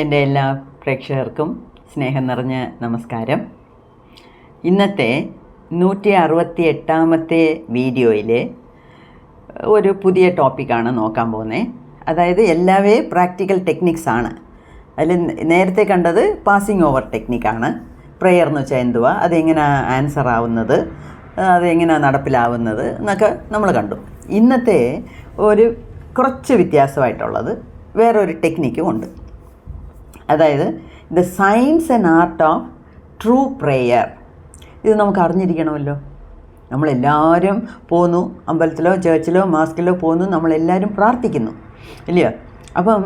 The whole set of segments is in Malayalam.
എൻ്റെ എല്ലാ പ്രേക്ഷകർക്കും സ്നേഹം നിറഞ്ഞ നമസ്കാരം. ഇന്നത്തെ 168ാമത്തെ വീഡിയോയിൽ ഒരു പുതിയ ടോപ്പിക്കാണ് നോക്കാൻ പോകുന്നത്. അതായത് എല്ലാവേ പ്രാക്ടിക്കൽ ടെക്നിക്സ് ആണ്. അതിൽ നേരത്തെ കണ്ടത് പാസിംഗ് ഓവർ ടെക്നിക്കാണ്. പ്രെയർ എന്ന് വെച്ചാൽ എന്തുവാ, അതെങ്ങനെ ആൻസർ ആവുന്നത്, അതെങ്ങനെ നടപ്പിലാവുന്നത് എന്നൊക്കെ നമ്മൾ കണ്ടു. ഇന്നത്തെ ഒരു കുറച്ച് വ്യത്യാസമായിട്ടുള്ളത് വേറൊരു ടെക്നിക്കും ഉണ്ട്. അതായത് the science and art of true prayer. ഇത് നമുക്ക് അറിഞ്ഞിരിക്കണമല്ലോ. നമ്മളെല്ലാവരും പോന്നു, അമ്പലത്തിലോ ചേർച്ചിലോ മാസ്കിലോ പോന്നു, നമ്മളെല്ലാവരും പ്രാർത്ഥിക്കുന്നു, ഇല്ലയോ? അപ്പം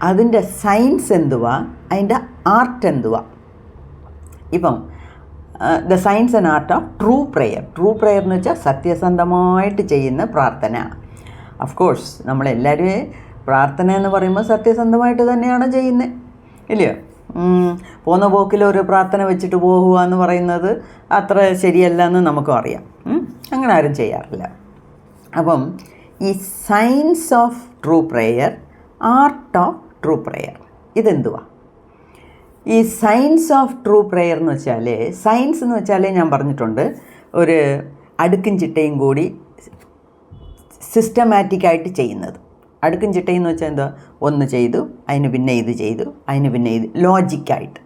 അതിൻ്റെ സയൻസ് എന്തുവാ, അതിൻ്റെ ആർട്ട് എന്തുവാ? ഇപ്പം the science and art of true prayer. True prayer എന്ന് വെച്ചാൽ സത്യസന്ധമായിട്ട് ചെയ്യുന്ന പ്രാർത്ഥന. ഓഫ് കോഴ്സ് നമ്മളെല്ലാവരും പ്രാർത്ഥന എന്ന് പറയുമ്പോൾ സത്യസന്ധമായിട്ട് തന്നെയാണ് ചെയ്യുന്നത്, ഇല്ലയോ? പോന്ന പോക്കിൽ ഒരു പ്രാർത്ഥന വെച്ചിട്ട് പോകുക എന്ന് പറയുന്നത് അത്ര ശരിയല്ല എന്ന് നമുക്കും അറിയാം. അങ്ങനെ ആരും ചെയ്യാറില്ല. അപ്പം ഈ science of true prayer, art of true prayer, ഇതെന്തുവാ? ഈ സയൻസ് ഓഫ് ട്രൂ പ്രെയർ എന്ന് വെച്ചാൽ, സയൻസ് എന്ന് വെച്ചാൽ ഞാൻ പറഞ്ഞിട്ടുണ്ട്, ഒരു അടുക്കും ചിട്ടയും കൂടി സിസ്റ്റമാറ്റിക്കായിട്ട് ചെയ്യുന്നത്. അടുക്കും ചിട്ടയെന്ന് വെച്ചാൽ എന്താ, ഒന്ന് ചെയ്തു അതിന് പിന്നെ ഇത് ചെയ്തു അതിന് പിന്നെ ഇത്, ലോജിക്കായിട്ട്.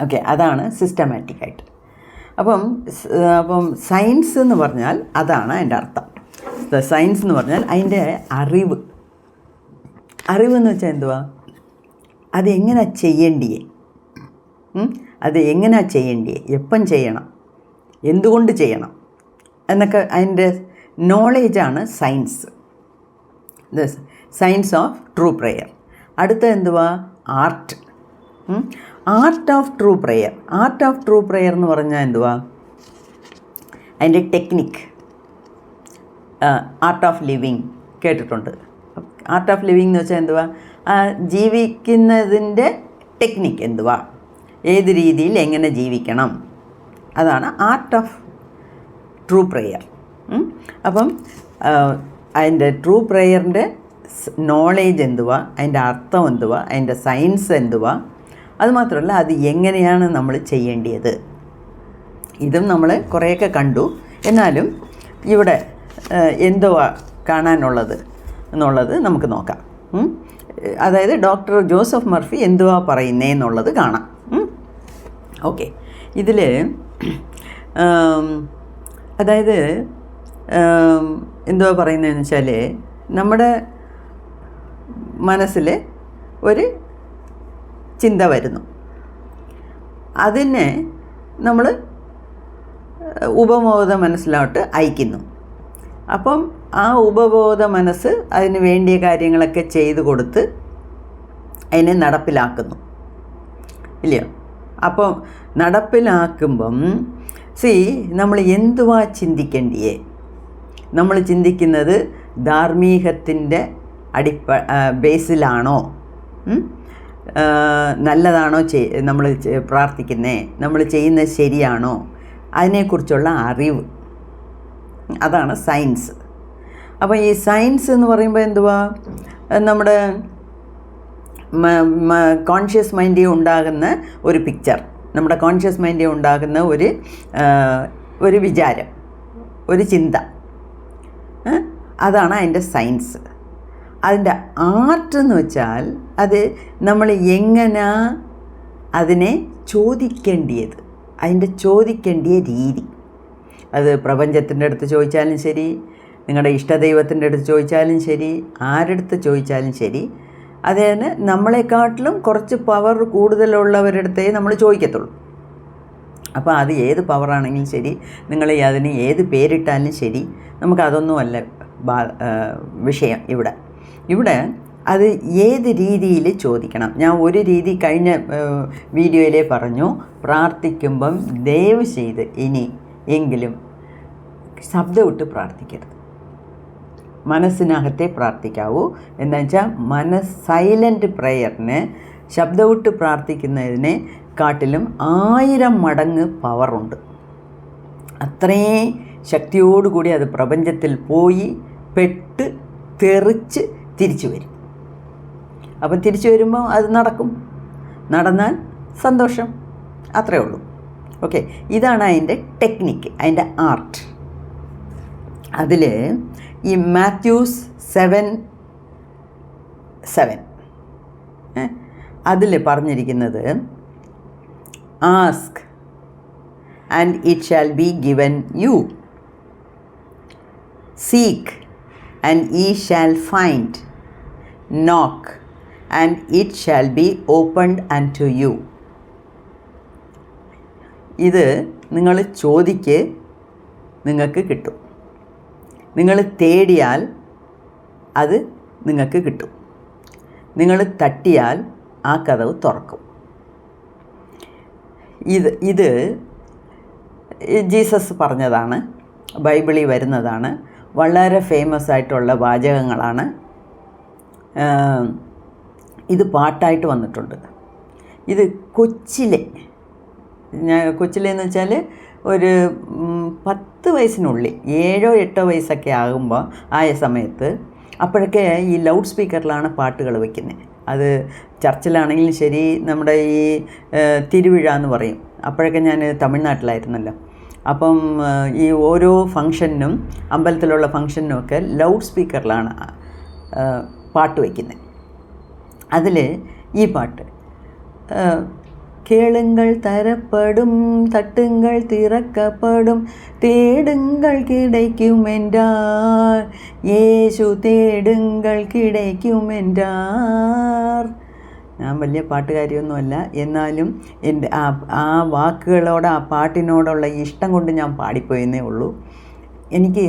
ഓക്കെ, അതാണ് സിസ്റ്റമാറ്റിക്കായിട്ട്. അപ്പം സയൻസ് എന്ന് പറഞ്ഞാൽ അതാണ് അതിൻ്റെ അർത്ഥം. സയൻസ് എന്ന് പറഞ്ഞാൽ അതിൻ്റെ അറിവ്. അറിവെന്ന് വെച്ചാൽ എന്തുവാ, അതെങ്ങനെ ചെയ്യേണ്ടിയേ, അത് ചെയ്യേണ്ടിയേ, എപ്പം ചെയ്യണം, എന്തുകൊണ്ട് ചെയ്യണം എന്നൊക്കെ അതിൻ്റെ നോളേജാണ് science. Science of true prayer. അടുത്ത എന്തുവാ, art. Art of true prayer. Art of true prayer എന്ന് പറഞ്ഞാൽ എന്തുവാ, അതിൻ്റെ ടെക്നിക്ക്. ആർട്ട് ഓഫ് ലിവിങ് കേട്ടിട്ടുണ്ട്. ആർട്ട് ഓഫ് ലിവിങ് എന്ന് വെച്ചാൽ എന്തുവാ, ജീവിക്കുന്നതിൻ്റെ ടെക്നിക്ക് എന്തുവാ, ഏത് രീതിയിൽ എങ്ങനെ ജീവിക്കണം, അതാണ് ആർട്ട് ഓഫ് ട്രൂ പ്രെയർ. അപ്പം അതിൻ്റെ ട്രൂ പ്രെയറിൻ്റെ നോളേജ് എന്തുവാ, അതിൻ്റെ അർത്ഥം എന്തുവാ, അതിൻ്റെ സയൻസ് എന്തുവാ, അതുമാത്രമല്ല അത് എങ്ങനെയാണ് നമ്മൾ ചെയ്യേണ്ടത്, ഇതും നമ്മൾ കുറേയൊക്കെ കണ്ടു. എന്നാലും ഇവിടെ എന്തുവാ കാണാനുള്ളത് എന്നുള്ളത് നമുക്ക് നോക്കാം. അതായത് ഡോക്ടർ ജോസഫ് മർഫി എന്തുവാ പറയുന്നേ എന്നുള്ളത് കാണാം. ഓക്കെ, ഇതിൽ അതായത് എന്തുവാ പറയുന്നതെന്ന് വെച്ചാൽ, നമ്മുടെ മനസ്സിൽ ഒരു ചിന്ത വരുന്നു, അതിനെ നമ്മൾ ഉപബോധ മനസ്സിലോട്ട് അയക്കുന്നു. അപ്പം ആ ഉപബോധ മനസ്സ് അതിന് വേണ്ടിയ കാര്യങ്ങളൊക്കെ ചെയ്തു കൊടുത്ത് അതിനെ നടപ്പിലാക്കുന്നു, ഇല്ലയോ? അപ്പം നടപ്പിലാക്കുമ്പം നമ്മൾ എന്തുവാ ചിന്തിക്കേണ്ടിയേ? നമ്മൾ ചിന്തിക്കുന്നത് ധാർമ്മികത്തിൻ്റെ ബേസിലാണോ, നല്ലതാണോ നമ്മൾ പ്രാർത്ഥിക്കുന്നത്, നമ്മൾ ചെയ്യുന്നത് ശരിയാണോ, അതിനെക്കുറിച്ചുള്ള അറിവ്, അതാണ് സയൻസ്. അപ്പോൾ ഈ സയൻസ് എന്ന് പറയുമ്പോൾ എന്തുവാ, നമ്മുടെ കോൺഷ്യസ് മൈൻഡിൽ ഉണ്ടാകുന്ന ഒരു പിക്ചർ, നമ്മുടെ കോൺഷ്യസ് മൈൻഡിൽ ഉണ്ടാകുന്ന ഒരു വിചാരം, ഒരു ചിന്ത, അതാണ് അതിൻ്റെ സയൻസ്. അതിൻ്റെ ആർട്ട് എന്ന് വെച്ചാൽ അത് നമ്മൾ എങ്ങനെ അതിനെ ചോദിക്കേണ്ടിയത്, അതിൻ്റെ ചോദിക്കേണ്ടിയ രീതി. അത് പ്രപഞ്ചത്തിൻ്റെ അടുത്ത് ചോദിച്ചാലും ശരി, നിങ്ങളുടെ ഇഷ്ടദൈവത്തിൻ്റെ അടുത്ത് ചോദിച്ചാലും ശരി, ആരടുത്ത് ചോദിച്ചാലും ശരി, അതിന് നമ്മളെക്കാട്ടിലും കുറച്ച് പവർ കൂടുതലുള്ളവരുടെ അടുത്തേ നമ്മൾ ചോദിക്കത്തുള്ളൂ. അപ്പോൾ അത് ഏത് പവറാണെങ്കിലും ശരി, നിങ്ങൾ അതിന് ഏത് പേരിട്ടാലും ശരി, നമുക്കതൊന്നുമല്ല വിഷയം. ഇവിടെ അത് ഏത് രീതിയിൽ ചോദിക്കണം. ഞാൻ ഒരു രീതി കഴിഞ്ഞ വീഡിയോയിലേ പറഞ്ഞു, പ്രാർത്ഥിക്കുമ്പം ദയവ് ചെയ്ത് ഇനി എങ്കിലും ശബ്ദമിട്ട് പ്രാർത്ഥിക്കരുത്, മനസ്സിനകത്തെ പ്രാർത്ഥിക്കാവൂ. എന്താ വെച്ചാൽ സൈലൻറ്റ് പ്രെയറിന് ശബ്ദമിട്ട് പ്രാർത്ഥിക്കുന്നതിനെ കാട്ടിലും 1000 മടങ്ങ് പവറുണ്ട്. അത്രയും ശക്തിയോടുകൂടി അത് പ്രപഞ്ചത്തിൽ പോയി പെട്ട് തെറിച്ച് തിരിച്ചു വരും. അപ്പം തിരിച്ചു വരുമ്പോൾ അത് നടന്നാൽ സന്തോഷം, അത്രയേ ഉള്ളൂ. ഓക്കെ, ഇതാണ് അതിൻ്റെ ടെക്നിക്ക്, അതിൻ്റെ ആർട്ട്. അതിൽ ഈ മാത്യൂസ് 7:7 അതിൽ പറഞ്ഞിരിക്കുന്നത് ask and it shall be given U, seek and ye shall find, knock and it shall be opened unto you. ഇത് നിങ്ങൾ ചോദിക്ക്, നിങ്ങൾക്ക് കിട്ടും. നിങ്ങൾ തേടിയാൽ അത് നിങ്ങൾക്ക് കിട്ടും. നിങ്ങൾ തട്ടിയാൽ ആ കതവ് തുറക്കും. ഇത് ജീസസ് പറഞ്ഞതാണ്, ബൈബിളിൽ വരുന്നതാണ്. വളരെ ഫേമസ് ആയിട്ടുള്ള വാചകങ്ങളാണ്. ഇത് പാട്ടായിട്ട് വന്നിട്ടുണ്ട്. ഇത് കൊച്ചിലെന്ന് വെച്ചാൽ ഒരു 10 വയസ്സിനുള്ളിൽ 7-8 വയസ്സൊക്കെ ആയ സമയത്ത് അപ്പോഴൊക്കെ ഈ ലൗഡ് സ്പീക്കറിലാണ് പാട്ടുകൾ വയ്ക്കുന്നത്. അത് ചർച്ചിലാണെങ്കിലും ശരി, നമ്മുടെ ഈ തിരുവിഴ എന്ന് പറയും. അപ്പോഴൊക്കെ ഞാൻ തമിഴ്നാട്ടിലായിരുന്നല്ലോ. അപ്പം ഈ ഓരോ ഫങ്ഷനും, അമ്പലത്തിലുള്ള ഫങ്ഷനും ഒക്കെ ലൗഡ് സ്പീക്കറിലാണ് പാട്ട് വയ്ക്കുന്നത്. അതിൽ ഈ പാട്ട്, കേളുങ്ങൾ തരപ്പെടും, തട്ടുങ്ങൾ തിറക്കപ്പെടും, തേടുങ്ങൾ കിടയ്ക്കുമെൻ്റാർ, യേശു തേടുങ്ങൾ കിടയ്ക്കുമെൻ്റാർ. ഞാൻ വലിയ പാട്ടുകാരിയൊന്നുമല്ല, എന്നാലും എൻ്റെ ആ വാക്കുകളോട്, ആ പാട്ടിനോടുള്ള ഇഷ്ടം കൊണ്ട് ഞാൻ പാടിപ്പോയെന്നേ ഉള്ളൂ. എനിക്ക്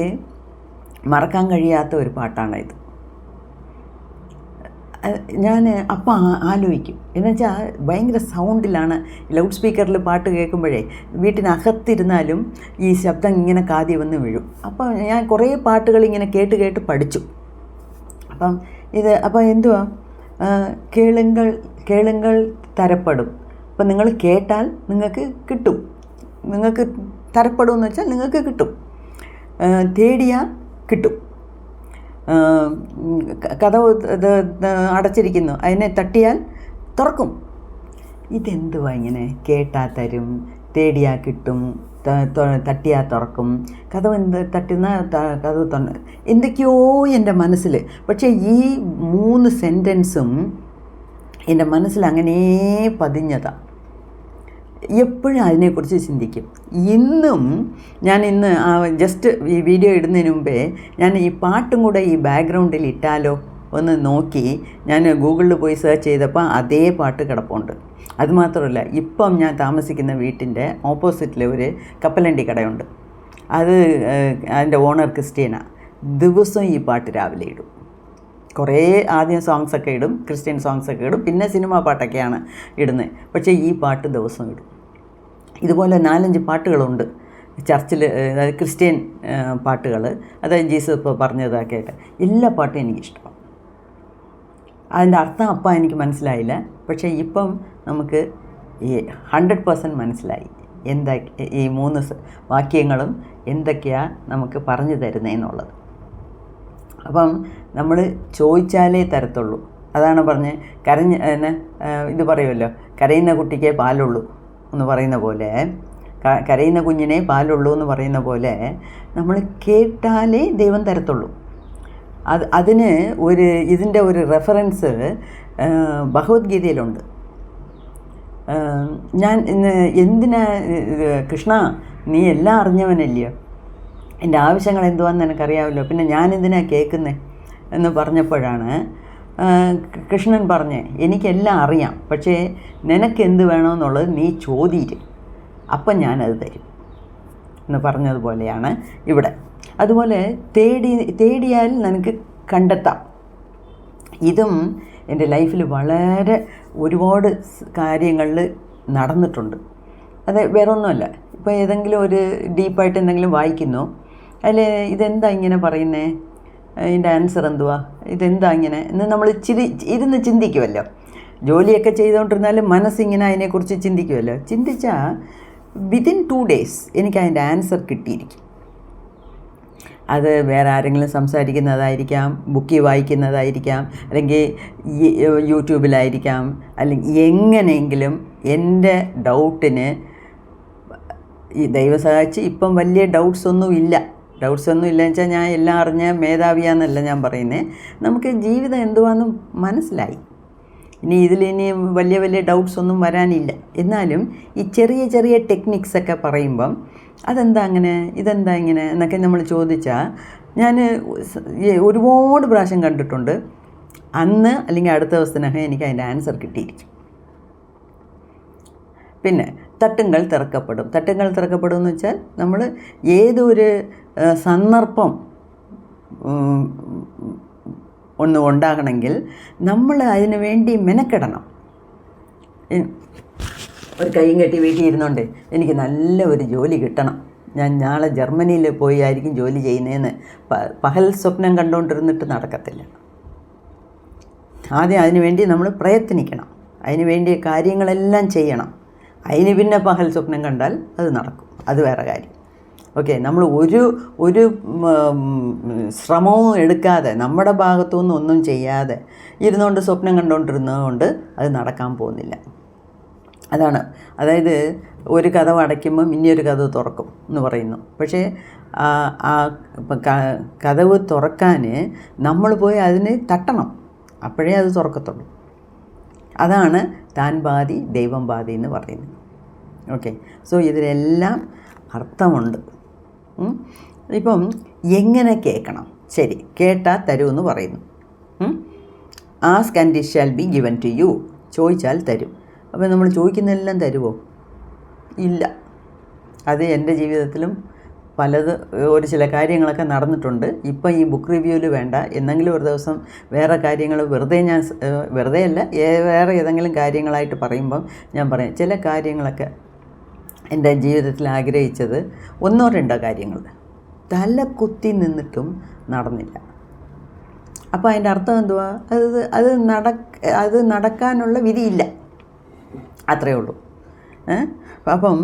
മറക്കാൻ കഴിയാത്ത ഒരു പാട്ടാണ് ഇത്. ഞാൻ അപ്പം ആലോചിക്കും, എന്നുവെച്ചാൽ ഭയങ്കര സൗണ്ടിലാണ് ലൗഡ് സ്പീക്കറിൽ പാട്ട് കേൾക്കുമ്പോഴേ വീട്ടിനകത്തിരുന്നാലും ഈ ശബ്ദം ഇങ്ങനെ കാതി വന്ന് വീഴും. അപ്പം ഞാൻ കുറേ പാട്ടുകൾ ഇങ്ങനെ കേട്ട് പഠിച്ചു. അപ്പം എന്തുവാ, കേളുങ്ങൾ തരപ്പെടും. അപ്പം നിങ്ങൾ കേട്ടാൽ നിങ്ങൾക്ക് കിട്ടും, നിങ്ങൾക്ക് തരപ്പെടും എന്ന് വെച്ചാൽ നിങ്ങൾക്ക് കിട്ടും. തേടിയാൽ കിട്ടും. കതവ് അടച്ചിരിക്കുന്നു, അതിനെ തട്ടിയാൽ തുറക്കും. ഇതെന്തുവാ ഇങ്ങനെ, കേട്ടാൽ തരും, തേടിയാൽ കിട്ടും, തട്ടിയാൽ തുറക്കും, കതവ് തട്ടുന്ന കതവ് എന്തൊക്കെയോ എൻ്റെ മനസ്സിൽ. പക്ഷേ ഈ 3 സെൻറ്റൻസും എൻ്റെ മനസ്സിൽ അങ്ങനെ പതിഞ്ഞതാണ്. എപ്പോഴും അതിനെക്കുറിച്ച് ചിന്തിക്കും. ഞാൻ ഇന്ന് ജസ്റ്റ് ഈ വീഡിയോ ഇടുന്നതിന് മുമ്പേ ഞാൻ ഈ പാട്ടും കൂടെ ഈ ബാക്ക്ഗ്രൗണ്ടിൽ ഇട്ടാലോ ഒന്ന് നോക്കി ഞാൻ ഗൂഗിളിൽ പോയി സെർച്ച് ചെയ്തപ്പോൾ അതേ പാട്ട് കിടപ്പുണ്ട്. അതുമാത്രമല്ല, ഇപ്പം ഞാൻ താമസിക്കുന്ന വീട്ടിൻ്റെ ഓപ്പോസിറ്റിൽ ഒരു കപ്പലണ്ടി കടയുണ്ട്. അതിൻ്റെ ഓണർ ക്രിസ്ത്യനാണ്. ദിവസവും ഈ പാട്ട് രാവിലെ ഇടും. കുറേ ആദ്യം സോങ്സൊക്കെ ഇടും, ക്രിസ്ത്യൻ സോങ്സൊക്കെ ഇടും, പിന്നെ സിനിമാ പാട്ടൊക്കെയാണ് ഇടുന്നത്. പക്ഷേ ഈ പാട്ട് ദിവസവും ഇടും. ഇതുപോലെ 4-5 പാട്ടുകളുണ്ട് ചർച്ചിൽ, അതായത് ക്രിസ്ത്യൻ പാട്ടുകൾ, അതായത് ജീസസ് ഇപ്പോൾ പറഞ്ഞതൊക്കെ ആയിട്ട്. എല്ലാ പാട്ടും എനിക്കിഷ്ടമാണ്. അതിൻ്റെ അർത്ഥം അപ്പം എനിക്ക് മനസ്സിലായില്ല, പക്ഷേ ഇപ്പം നമുക്ക് ഈ 100% മനസ്സിലായി ഈ 3 വാക്യങ്ങളും എന്തൊക്കെയാണ് നമുക്ക് പറഞ്ഞു തരുന്നതെന്നുള്ളത്. അപ്പം നമ്മൾ ചോദിച്ചാലേ തരത്തുള്ളൂ. അതാണ് പറഞ്ഞ് ഇത് പറയുമല്ലോ, കരയുന്ന കുട്ടിക്കേ പാലുള്ളൂ എന്ന് പറയുന്ന പോലെ, കരയുന്ന കുഞ്ഞിനെ പാലുള്ളൂ എന്ന് പറയുന്ന പോലെ നമ്മൾ കേട്ടാലേ ദൈവം തരത്തുള്ളൂ. അതിന് ഇതിൻ്റെ ഒരു റെഫറൻസ് ഭഗവത്ഗീതയിലുണ്ട്. ഞാൻ എന്തിനാ കൃഷ്ണ, നീ എല്ലാം അറിഞ്ഞവനല്ലയോ, എൻ്റെ ആവശ്യങ്ങൾ എന്തുവാന്ന് എനിക്കറിയാമല്ലോ, പിന്നെ ഞാൻ എന്തിനാണ് കേൾക്കുന്നത് എന്ന് പറഞ്ഞപ്പോഴാണ് കൃഷ്ണൻ പറഞ്ഞേ, എനിക്കെല്ലാം അറിയാം, പക്ഷേ നിനക്ക് എന്ത് വേണമെന്നുള്ളത് നീ ചോദിയിട്ട് അപ്പം ഞാനത് തരും എന്ന് പറഞ്ഞതുപോലെയാണ് ഇവിടെ. അതുപോലെ തേടിയാൽ നിനക്ക് കണ്ടെത്താം. ഇതും എൻ്റെ ലൈഫിൽ വളരെ ഒരുപാട് കാര്യങ്ങളിൽ നടന്നിട്ടുണ്ട്. അത് വേറൊന്നുമല്ല, ഇപ്പോൾ ഏതെങ്കിലും ഒരു ഡീപ്പായിട്ട് എന്തെങ്കിലും വായിക്കുന്നു, അതിൽ ഇതെന്താ ഇങ്ങനെ പറയുന്നേ, ഇതിൻ്റെ ആൻസർ എന്തുവാ, ഇതെന്താ ഇങ്ങനെ എന്ന് നമ്മൾ ഇരുന്ന് ചിന്തിക്കുമല്ലോ. ജോലിയൊക്കെ ചെയ്തുകൊണ്ടിരുന്നാലും മനസ്സിങ്ങനെ അതിനെക്കുറിച്ച് ചിന്തിക്കുമല്ലോ. ചിന്തിച്ചാൽ വിതിൻ 2 days എനിക്ക് അതിൻ്റെ ആൻസർ കിട്ടിയിരിക്കും. അത് വേറെ ആരെങ്കിലും സംസാരിക്കുന്നതായിരിക്കാം, ബുക്കിൽ വായിക്കുന്നതായിരിക്കാം, അല്ലെങ്കിൽ യൂട്യൂബിലായിരിക്കാം, അല്ലെങ്കിൽ എങ്ങനെയെങ്കിലും എൻ്റെ ഡൗട്ടിന് ഈ ദൈവസഹായിച്ച് ഇപ്പം വലിയ ഡൗട്ട്സ് ഒന്നും ഇല്ല എന്ന് വെച്ചാൽ ഞാൻ എല്ലാം അറിഞ്ഞ മേധാവിയാന്നല്ല ഞാൻ പറയുന്നത്. നമുക്ക് ജീവിതം എന്തുവാന്ന് മനസ്സിലായി. ഇനി വലിയ വലിയ ഡൗട്ട്സ് ഒന്നും വരാനില്ല. എന്നാലും ഈ ചെറിയ ചെറിയ ടെക്നിക്സൊക്കെ പറയുമ്പം അതെന്താ അങ്ങനെ, ഇതെന്താ ഇങ്ങനെ എന്നൊക്കെ നമ്മൾ ചോദിച്ചാൽ ഞാൻ ഒരുപാട് പ്രാവശ്യം കണ്ടിട്ടുണ്ട്. അന്ന് അല്ലെങ്കിൽ അടുത്ത ദിവസത്തിനകം എനിക്ക് അതിൻ്റെ ആൻസർ കിട്ടിയിരിക്കും. പിന്നെ തട്ടുങ്ങൾ തിറക്കപ്പെടും എന്ന് വെച്ചാൽ നമ്മൾ ഏതൊരു സന്ദർഭം ഒന്ന് ഉണ്ടാകണമെങ്കിൽ നമ്മൾ അതിന് വേണ്ടി മെനക്കെടണം. ഒരു കൈയും കെട്ടി വീട്ടിൽ ഇരുന്നുകൊണ്ട് എനിക്ക് നല്ല ഒരു ജോലി കിട്ടണം, ഞാൻ നാളെ ജർമ്മനിയിൽ പോയി ആയിരിക്കും ജോലി ചെയ്യുന്നതെന്ന് പകൽ സ്വപ്നം കണ്ടുകൊണ്ടിരുന്നിട്ട് നടക്കത്തില്ല. ആദ്യം അതിനു വേണ്ടി നമ്മൾ പ്രയത്നിക്കണം, അതിന് വേണ്ടി കാര്യങ്ങളെല്ലാം ചെയ്യണം. അതിന് പിന്നെ പകൽ സ്വപ്നം കണ്ടാൽ അത് നടക്കും, അത് വേറെ കാര്യം. ഓക്കെ, നമ്മൾ ഒരു ശ്രമവും എടുക്കാതെ നമ്മുടെ ഭാഗത്തുനിന്ന് ഒന്നും ചെയ്യാതെ ഇരുന്നുകൊണ്ട് സ്വപ്നം കണ്ടുകൊണ്ടിരുന്നതുകൊണ്ട് അത് നടക്കാൻ പോകുന്നില്ല. അതായത് ഒരു കതവ് അടയ്ക്കുമ്പം ഇനിയൊരു കതവ് തുറക്കും എന്ന് പറയുന്നു. പക്ഷേ കതവ് തുറക്കാൻ നമ്മൾ പോയി അതിന് തട്ടണം, അപ്പോഴേ അത് തുറക്കത്തുള്ളൂ. അതാണ് താൻ ബാധി ദൈവം ബാധി എന്ന് പറയുന്നത്. ഓക്കെ, സോ ഇതിലെല്ലാം അർത്ഥമുണ്ട്. ഇപ്പം എങ്ങനെ കേൾക്കണം? ശരി, കേട്ടാൽ തരുമെന്ന് പറയുന്നു. Ask and it shall be given to you. ചോദിച്ചാൽ തരും. അപ്പോൾ നമ്മൾ ചോദിക്കുന്നതെല്ലാം തരുമോ? ഇല്ല. അത് എൻ്റെ ജീവിതത്തിലും ഒരു ചില കാര്യങ്ങളൊക്കെ നടന്നിട്ടുണ്ട്. ഇപ്പം ഈ ബുക്ക് റിവ്യൂവിൽ വേണ്ട, എന്നെങ്കിലും ഒരു ദിവസം വേറെ കാര്യങ്ങൾ വെറുതെ അല്ല, വേറെ ഏതെങ്കിലും കാര്യങ്ങളായിട്ട് പറയുമ്പം ഞാൻ പറയും ചില കാര്യങ്ങളൊക്കെ എൻ്റെ ജീവിതത്തിൽ ആഗ്രഹിച്ചത് 1-2 കാര്യങ്ങൾ തല കുത്തി നിന്നിട്ടും നടന്നില്ല. അപ്പോൾ അതിൻ്റെ അർത്ഥം എന്തുവാ? അത് നടക്കാനുള്ള വിധിയില്ല, അത്രയേ ഉള്ളൂ. അപ്പം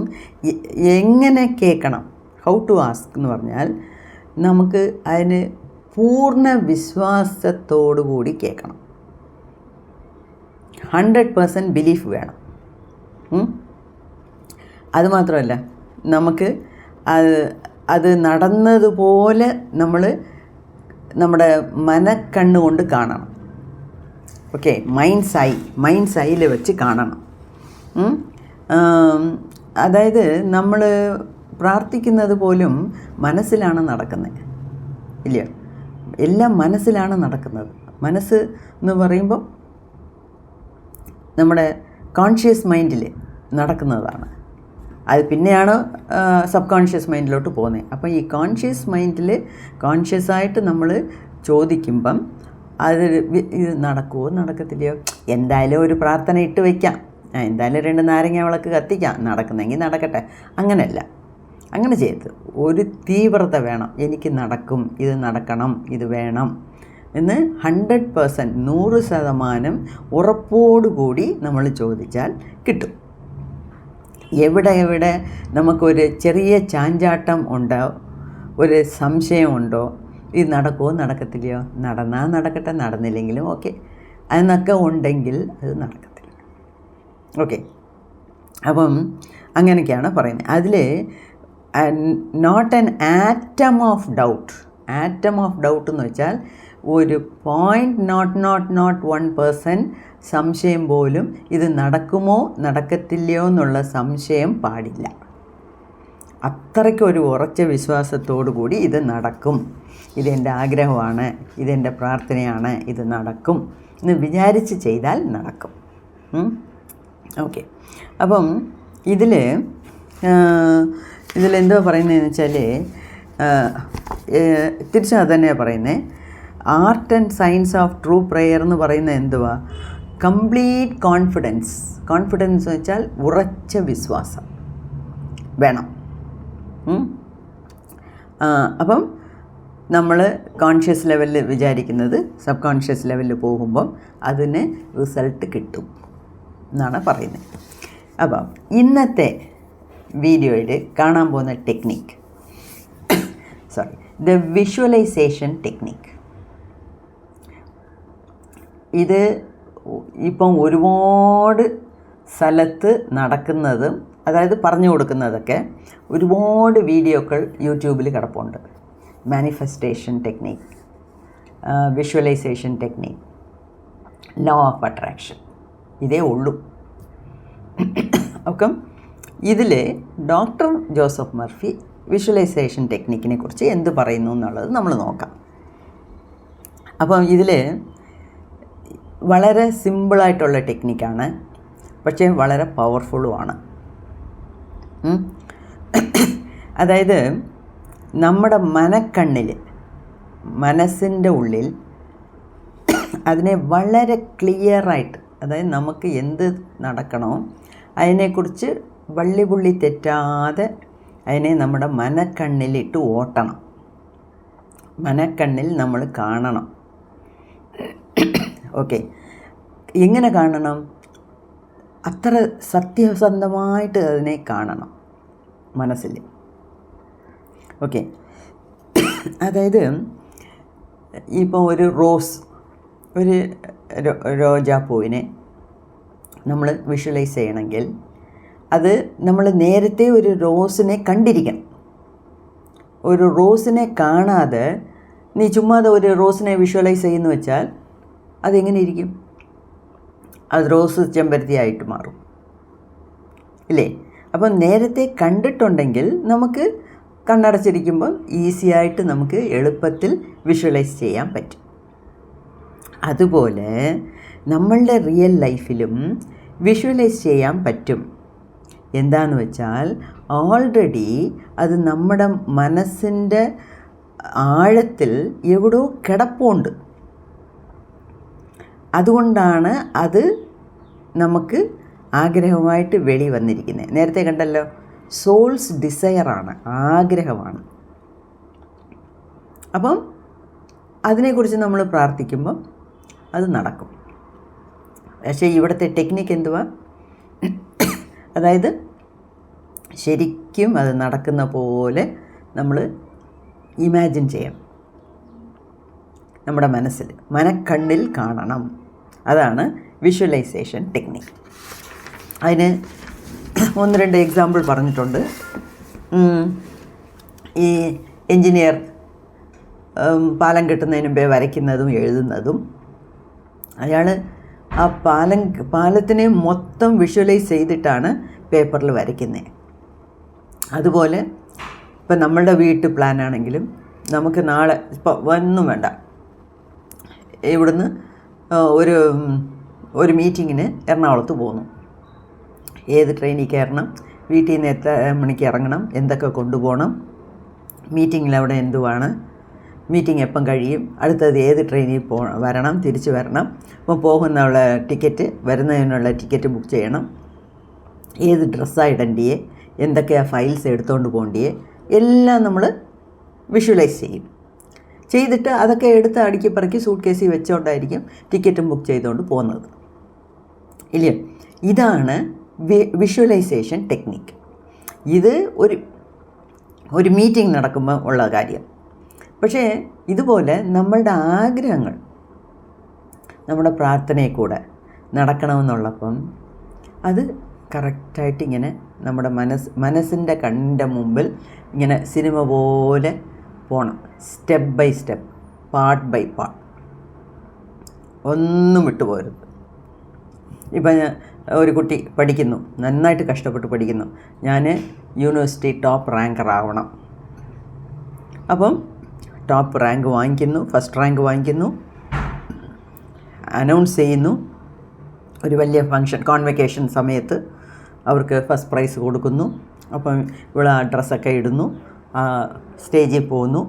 എങ്ങനെ കേൾക്കണം? ഹൗ ടു ആസ്ക് എന്ന് പറഞ്ഞാൽ നമുക്ക് അതിന് പൂർണ്ണ വിശ്വാസത്തോടു കൂടി കേൾക്കണം. 100% ബിലീഫ് വേണം. അതുമാത്രമല്ല, നമുക്ക് അത് നടന്നതുപോലെ നമ്മൾ നമ്മുടെ മനക്കണ്ണുകൊണ്ട് കാണണം. ഓക്കെ, മൈൻഡ്സ് ഐയിൽ വെച്ച് കാണണം. അതായത് നമ്മൾ പ്രാർത്ഥിക്കുന്നത് പോലും മനസ്സിലാണ് നടക്കുന്നത്, ഇല്ലയോ? എല്ലാം മനസ്സിലാണ് നടക്കുന്നത്. മനസ്സ് എന്ന് പറയുമ്പോൾ നമ്മുടെ കോൺഷ്യസ് മൈൻഡിൽ നടക്കുന്നതാണ്. അത് പിന്നെയാണ് സബ് കോൺഷ്യസ് മൈൻഡിലോട്ട് പോകുന്നത്. അപ്പോൾ ഈ കോൺഷ്യസ് മൈൻഡിൽ കോൺഷ്യസായിട്ട് നമ്മൾ ചോദിക്കുമ്പം ഇത് നടക്കുമോ നടക്കത്തില്ലയോ, എന്തായാലും ഒരു പ്രാർത്ഥന ഇട്ട് വയ്ക്കാം, എന്തായാലും 2 നാരങ്ങ വിളക്ക് കത്തിക്കാം, നടക്കുന്നെങ്കിൽ നടക്കട്ടെ, അങ്ങനെയല്ല. അങ്ങനെ ചെയ്ത് ഒരു തീവ്രത വേണം. എനിക്ക് നടക്കും, ഇത് നടക്കണം, ഇത് വേണം എന്ന് 100% 100% ഉറപ്പോടുകൂടി നമ്മൾ ചോദിച്ചാൽ കിട്ടും. എവിടെ നമുക്കൊരു ചെറിയ ചാഞ്ചാട്ടം ഉണ്ടോ, ഒരു സംശയമുണ്ടോ, ഇത് നടക്കുമോ നടക്കത്തില്ലയോ, നടന്നാൽ നടക്കട്ടെ, നടന്നില്ലെങ്കിലും ഓക്കെ, എന്നൊക്കെ ഉണ്ടെങ്കിൽ അത് നടക്കത്തില്ല. ഓക്കെ, അപ്പം അങ്ങനെയൊക്കെയാണ് പറയുന്നത്. അതിൽ not an atom of doubt എന്ന് വെച്ചാൽ ഒരു 0.001% സംശയം പോലും ഇത് നടക്കുമോ നടക്കത്തില്ലയോ എന്നുള്ള സംശയം പാടില്ല. അത്രയ്ക്കൊരു ഉറച്ച വിശ്വാസത്തോടു കൂടി ഇത് നടക്കും, ഇതെൻ്റെ ആഗ്രഹമാണ്, ഇതെൻ്റെ പ്രാർത്ഥനയാണ്, ഇത് നടക്കും എന്ന് വിചാരിച്ച് ചെയ്താൽ നടക്കും. ഓക്കെ, അപ്പം ഇതിലെന്തോ പറയുന്നതെന്ന് വെച്ചാൽ തിരിച്ചും അത് തന്നെയാണ് പറയുന്നത്. Art and science of true prayer എന്ന് പറയുന്നത് എന്തുവാ? കംപ്ലീറ്റ് കോൺഫിഡൻസ് എന്ന് വെച്ചാൽ ഉറച്ച വിശ്വാസം വേണം. അപ്പം നമ്മൾ കോൺഷ്യസ് ലെവലിൽ വിചാരിക്കുന്നത് സബ് കോൺഷ്യസ് ലെവലിൽ പോകുമ്പം അതിന് റിസൾട്ട് കിട്ടും എന്നാണ് പറയുന്നത്. അപ്പം ഇന്നത്തെ വീഡിയോയിൽ കാണാൻ പോകുന്ന ടെക്നിക്ക് ദ വിഷ്വലൈസേഷൻ ടെക്നിക്ക്. ഇത് ഇപ്പം ഒരുപാട് സ്ഥലത്ത് നടക്കുന്നതും, അതായത് പറഞ്ഞു കൊടുക്കുന്നതൊക്കെ ഒരുപാട് വീഡിയോകൾ യൂട്യൂബിൽ കിടപ്പുണ്ട്. Manifestation technique, visualisation technique, law of attraction, ഇതേ ഉള്ളൂ. അപ്പം ഇതിൽ ഡോക്ടർ ജോസഫ് മർഫി വിഷ്വലൈസേഷൻ ടെക്നിക്കിനെ കുറിച്ച് എന്ത് പറയുന്നു എന്നുള്ളത് നമ്മൾ നോക്കാം. അപ്പം ഇതിൽ വളരെ സിമ്പിളായിട്ടുള്ള ടെക്നിക്കാണ്, പക്ഷേ വളരെ പവർഫുള്ളുമാണ്. അതായത് നമ്മുടെ മനക്കണ്ണിൽ, മനസ്സിൻ്റെ ഉള്ളിൽ അതിനെ വളരെ ക്ലിയറായിട്ട്, അതായത് നമുക്ക് എന്ത് നടക്കണോ അതിനെക്കുറിച്ച് വള്ളിപുള്ളി തെറ്റാതെ അതിനെ നമ്മുടെ മനക്കണ്ണിലിട്ട് ഓട്ടണം. മനക്കണ്ണിൽ നമ്മൾ കാണണം. ഓക്കെ, എങ്ങനെ കാണണം? അത്ര സത്യസന്ധമായിട്ട് അതിനെ കാണണം മനസ്സിൽ. ഓക്കെ, അതായത് ഇപ്പോൾ ഒരു റോസ്, ഒരു റോജാപ്പൂവിനെ നമ്മൾ വിഷ്വലൈസ് ചെയ്യണമെങ്കിൽ അത് നമ്മൾ നേരത്തെ ഒരു റോസിനെ കണ്ടിരിക്കണം. ഒരു റോസിനെ കാണാതെ നീ ചുമ്മാതെ ഒരു റോസിനെ വിഷ്വലൈസ് ചെയ്യുന്നു വെച്ചാൽ അതെങ്ങനെ ഇരിക്കും? അത് റോസ് ചെമ്പരത്തിയായിട്ട് മാറും ഇല്ലേ? അപ്പം നേരത്തെ കണ്ടിട്ടുണ്ടെങ്കിൽ നമുക്ക് കണ്ണടച്ചിരിക്കുമ്പോൾ ഈസിയായിട്ട് നമുക്ക് എളുപ്പത്തിൽ വിഷ്വലൈസ് ചെയ്യാൻ പറ്റും. അതുപോലെ നമ്മളുടെ റിയൽ ലൈഫിലും വിഷ്വലൈസ് ചെയ്യാൻ പറ്റും. എന്താണെന്ന് വെച്ചാൽ ഓൾറെഡി അത് നമ്മുടെ മനസ്സിൻ്റെ ആഴത്തിൽ എവിടെയോ കിടപ്പുണ്ട്. അതുകൊണ്ടാണ് അത് നമുക്ക് ആഗ്രഹമായിട്ട് വെളി വന്നിരിക്കുന്നത്. നേരത്തെ കണ്ടല്ലോ, സോൾസ് ഡിസയറാണ്, ആഗ്രഹമാണ്. അപ്പം അതിനെക്കുറിച്ച് നമ്മൾ പ്രാർത്ഥിക്കുമ്പം അത് നടക്കും. പക്ഷേ ഇവിടുത്തെ ടെക്നിക്ക് എന്തുവാ? അതായത് ശരിക്കും അത് നടക്കുന്ന പോലെ നമ്മൾ ഇമാജിൻ ചെയ്യണം. നമ്മുടെ മനസ്സിൽ, മനക്കണ്ണിൽ കാണണം. അതാണ് വിഷ്വലൈസേഷൻ ടെക്നിക്ക്. അതിന് 1-2 എക്സാമ്പിൾ പറഞ്ഞിട്ടുണ്ട്. ഈ എൻജിനീയർ പാലം കെട്ടുന്നതിന് മുമ്പേ വരയ്ക്കുന്നതും എഴുതുന്നതും, അയാൾ ആ പാലത്തിനെ മൊത്തം വിഷ്വലൈസ് ചെയ്തിട്ടാണ് പേപ്പറിൽ വരയ്ക്കുന്നത്. അതുപോലെ ഇപ്പം നമ്മളുടെ വീട്ടു പ്ലാനാണെങ്കിലും നമുക്ക് നാളെ ഇപ്പോൾ ഒന്നും വേണ്ട, ഇവിടുന്ന് ഒരു മീറ്റിങ്ങിന് എറണാകുളത്ത് പോകുന്നു. ഏത് ട്രെയിനിൽ കയറണം, വീട്ടിൽ നിന്ന് എത്ര മണിക്ക് ഇറങ്ങണം, എന്തൊക്കെ കൊണ്ടുപോകണം, മീറ്റിങ്ങിൽ അവിടെ എന്തുവാണ്, മീറ്റിംഗ് എപ്പം കഴിയും, അടുത്തത് ഏത് ട്രെയിനിൽ വരണം, തിരിച്ച് വരണം, അപ്പം പോകുന്നുള്ള ടിക്കറ്റ്, വരുന്നതിനുള്ള ടിക്കറ്റ് ബുക്ക് ചെയ്യണം, ഏത് ഡ്രസ്സാണ് ഇടണ്ടിയേ, എന്തൊക്കെയാണ് ഫയൽസ് എടുത്തുകൊണ്ട് പോകണ്ടിയേ, എല്ലാം നമ്മൾ വിഷ്വലൈസ് ചെയ്തിട്ട് അതൊക്കെ എടുത്ത് അടുക്കി പറക്കി സൂട്ട് കേസിൽ വെച്ചുകൊണ്ടായിരിക്കും ടിക്കറ്റും ബുക്ക് ചെയ്തുകൊണ്ട് പോകുന്നത് ഇല്ലേ? ഇതാണ് വിഷ്വലൈസേഷൻ ടെക്നിക്ക്. ഇത് ഒരു മീറ്റിംഗ് നടക്കുമ്പോൾ ഉള്ള കാര്യം. പക്ഷേ ഇതുപോലെ നമ്മളുടെ ആഗ്രഹങ്ങൾ നമ്മുടെ പ്രാർത്ഥനയിൽ കൂടെ നടക്കണമെന്നുള്ളപ്പം അത് കറക്റ്റായിട്ട് ഇങ്ങനെ നമ്മുടെ മനസ്സിൻ്റെ കണ്ണിൻ്റെ മുമ്പിൽ ഇങ്ങനെ സിനിമ പോലെ പോകണം. Step by step, part by part, ഒന്നും വിട്ടുപോകരുത്. ഇപ്പം ഒരു കുട്ടി പഠിക്കുന്നു, നന്നായിട്ട് കഷ്ടപ്പെട്ട് പഠിക്കുന്നു, ഞാൻ യൂണിവേഴ്സിറ്റി ടോപ്പ് റാങ്കർ ആവണം. അപ്പം ടോപ്പ് റാങ്ക് വാങ്ങിക്കുന്നു, ഫസ്റ്റ് റാങ്ക് വാങ്ങിക്കുന്നു, അനൗൺസ് ചെയ്യുന്നു. ഒരു വലിയ ഫങ്ഷൻ, കോൺവെക്കേഷൻ സമയത്ത് അവർക്ക് ഫസ്റ്റ് പ്രൈസ് കൊടുക്കുന്നു. അപ്പം ഇവിടെ ആ ഡ്രസ്സൊക്കെ ഇടുന്നു, സ്റ്റേജിൽ പോകുന്നു,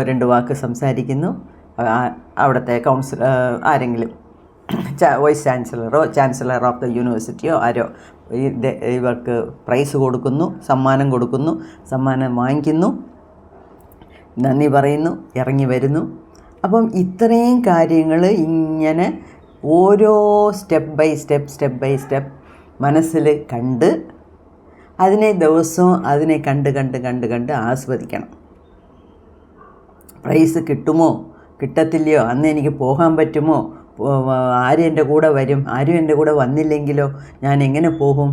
2 വാക്ക് സംസാരിക്കുന്നു. അവിടുത്തെ ആരെങ്കിലും വൈസ് ചാൻസലറോ ചാൻസലർ ഓഫ് ദ യൂണിവേഴ്സിറ്റിയോ ആരോ ഇവർക്ക് പ്രൈസ് കൊടുക്കുന്നു, സമ്മാനം കൊടുക്കുന്നു, സമ്മാനം വാങ്ങിക്കുന്നു, നന്ദി പറയുന്നു, ഇറങ്ങി വരുന്നു. അപ്പം ഇത്രയും കാര്യങ്ങൾ ഇങ്ങനെ ഓരോ സ്റ്റെപ്പ് ബൈ സ്റ്റെപ്പ് മനസ്സിൽ കണ്ട് അതിനെ ദിവസവും അതിനെ കണ്ട് ആസ്വദിക്കണം. പ്രൈസ് കിട്ടുമോ കിട്ടത്തില്ലയോ, അന്ന് എനിക്ക് പോകാൻ പറ്റുമോ, ആരും എൻ്റെ കൂടെ വരും, ആരും എൻ്റെ കൂടെ വന്നില്ലെങ്കിലോ ഞാൻ എങ്ങനെ പോകും,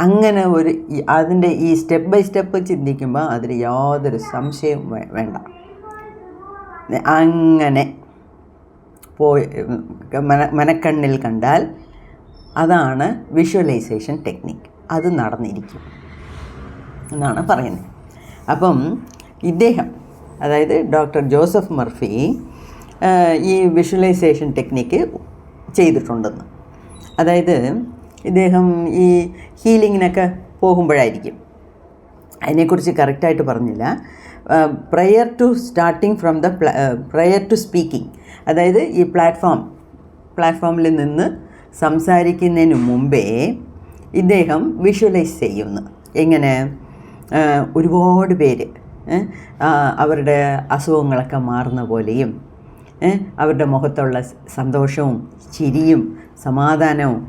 അങ്ങനെ അതിൻ്റെ ഈ സ്റ്റെപ്പ് ബൈ സ്റ്റെപ്പ് ചിന്തിക്കുമ്പോൾ അതിൽ യാതൊരു സംശയവും വേണ്ട. അങ്ങനെ പോയി മനക്കണ്ണിൽ കണ്ടാൽ അതാണ് വിഷ്വലൈസേഷൻ ടെക്നിക്ക്. അത് നടന്നിരിക്കും എന്നാണ് പറയുന്നത്. അപ്പം ഇദ്ദേഹം, അതായത് ഡോക്ടർ ജോസഫ് മർഫി ഈ വിഷ്വലൈസേഷൻ ടെക്നിക്ക് ചെയ്തിട്ടുണ്ടെന്ന്. അതായത് ഇദ്ദേഹം ഈ ഹീലിങ്ങിനൊക്കെ പോകുമ്പോഴായിരിക്കും, അതിനെക്കുറിച്ച് കറക്റ്റായിട്ട് പറഞ്ഞില്ല, prior to starting from prior to speaking, അതായത് ഈ പ്ലാറ്റ്ഫോമിൽ നിന്ന് സംസാരിക്കുന്നതിന് മുമ്പേ ഇദ്ദേഹം വിഷ്വലൈസ് ചെയ്യുന്നു. എങ്ങനെ? ഒരുപാട് പേര് അവരുടെ അസുഖങ്ങളൊക്കെ മാറുന്ന പോലെയും അവരുടെ മുഖത്തുള്ള സന്തോഷവും ചിരിയും സമാധാനവും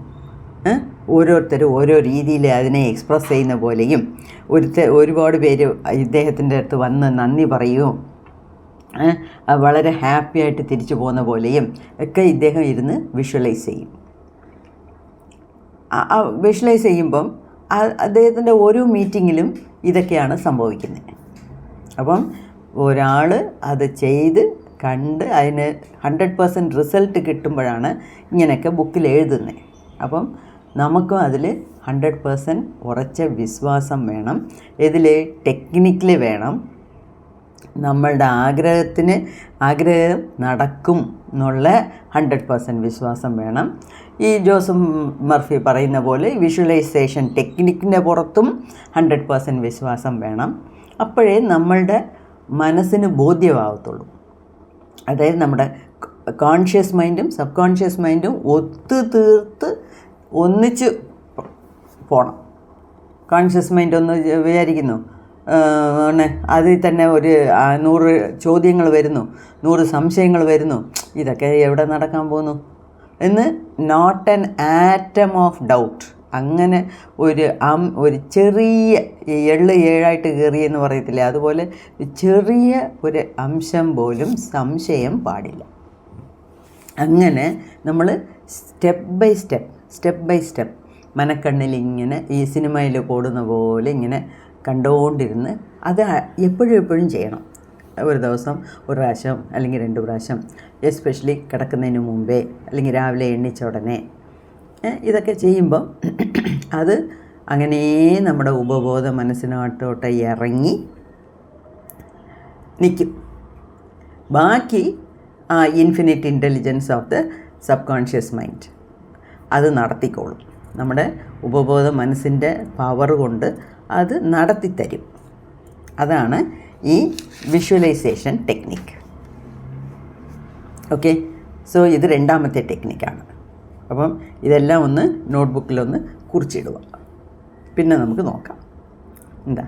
ഓരോരുത്തരും ഓരോ രീതിയിൽ അതിനെ എക്സ്പ്രസ് ചെയ്യുന്ന പോലെയും ഒരുപാട് പേര് ഇദ്ദേഹത്തിൻ്റെ അടുത്ത് വന്ന് നന്ദി പറയുകയും വളരെ ഹാപ്പി ആയിട്ട് തിരിച്ചു പോകുന്ന പോലെയും ഒക്കെ ഇദ്ദേഹം ഇരുന്ന് വിഷ്വലൈസ് ചെയ്യും. വിഷ്വലൈസ് ചെയ്യുമ്പം അദ്ദേഹത്തിൻ്റെ ഓരോ മീറ്റിങ്ങിലും ഇതൊക്കെയാണ് സംഭവിക്കുന്നത്. അപ്പം ഒരാൾ അത് ചെയ്ത് കണ്ട് അതിന് 100% റിസൾട്ട് കിട്ടുമ്പോഴാണ് ഇങ്ങനെയൊക്കെ ബുക്കിൽ എഴുതുന്നത്. അപ്പം നമുക്കും അതിൽ 100% ഉറച്ച വിശ്വാസം വേണം. ഇതിൽ ടെക്നിക്കിൽ വേണം. നമ്മളുടെ ആഗ്രഹം നടക്കും എന്നുള്ള 100% വിശ്വാസം വേണം. ഈ ജോസഫ് മർഫി പറയുന്ന പോലെ വിഷ്വലൈസേഷൻ ടെക്നിക്കിൻ്റെ പുറത്തും 100% വിശ്വാസം വേണം. അപ്പോഴേ നമ്മളുടെ മനസ്സിന് ബോധ്യമാകത്തുള്ളൂ. അതായത് നമ്മുടെ കോൺഷ്യസ് മൈൻഡും സബ് കോൺഷ്യസ് മൈൻഡും ഒന്നിച്ച് പോകണം. കോൺഷ്യസ് മൈൻഡ് ഒന്ന് വിചാരിക്കുന്നു, അതിൽ തന്നെ ഒരു 100 ചോദ്യങ്ങൾ വരുന്നു, 100 സംശയങ്ങൾ വരുന്നു, ഇതൊക്കെ എവിടെ നടക്കാൻ പോകുന്നു എന്ന്, not an atom of doubt. അങ്ങനെ ഒരു ചെറിയ എള്ള് ഏഴായിട്ട് കയറിയെന്ന് പറയത്തില്ലേ, അതുപോലെ ചെറിയ ഒരു അംശം പോലും സംശയം പാടില്ല. അങ്ങനെ നമ്മൾ സ്റ്റെപ്പ് ബൈ സ്റ്റെപ്പ് മനക്കണ്ണിൽ ഇങ്ങനെ ഈ സിനിമയിൽ കൂടുന്ന പോലെ ഇങ്ങനെ കണ്ടുകൊണ്ടിരുന്ന് അത് എപ്പോഴും ചെയ്യണം. ഒരു ദിവസം ഒരു പ്രാവശ്യം അല്ലെങ്കിൽ 2 പ്രാവശ്യം, എസ്പെഷ്യലി കിടക്കുന്നതിന് മുമ്പേ അല്ലെങ്കിൽ രാവിലെ എണ്ണിച്ച ഉടനെ ഇതൊക്കെ ചെയ്യുമ്പം അത് അങ്ങനെ നമ്മുടെ ഉപബോധ മനസ്സിനോട്ടോട്ട് ഇറങ്ങി നിൽക്കും. ബാക്കി infinite intelligence of the sub conscious mind അത് നടത്തിക്കോളും. നമ്മുടെ ഉപബോധ മനസ്സിൻ്റെ പവർ കൊണ്ട് അത് നടത്തിത്തരും. അതാണ് ഈ വിഷ്വലൈസേഷൻ ടെക്നിക്ക്. ഓക്കെ, സോ ഇത് 2ാമത്തെ ടെക്നിക്കാണ്. അപ്പം ഇതെല്ലാം ഒന്ന് നോട്ട്ബുക്കിലൊന്ന് കുറിച്ചിടുക. പിന്നെ നമുക്ക് നോക്കാം. എന്താ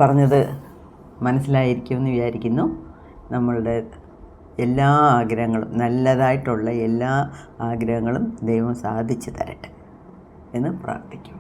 പറഞ്ഞത് മനസ്സിലായിരിക്കുമെന്ന് വിചാരിക്കുന്നു. നമ്മളുടെ എല്ലാ ആഗ്രഹങ്ങളും, നല്ലതായിട്ടുള്ള എല്ലാ ആഗ്രഹങ്ങളും ദൈവം സാധിച്ചു തരട്ടെ എന്ന് പ്രാർത്ഥിക്കും.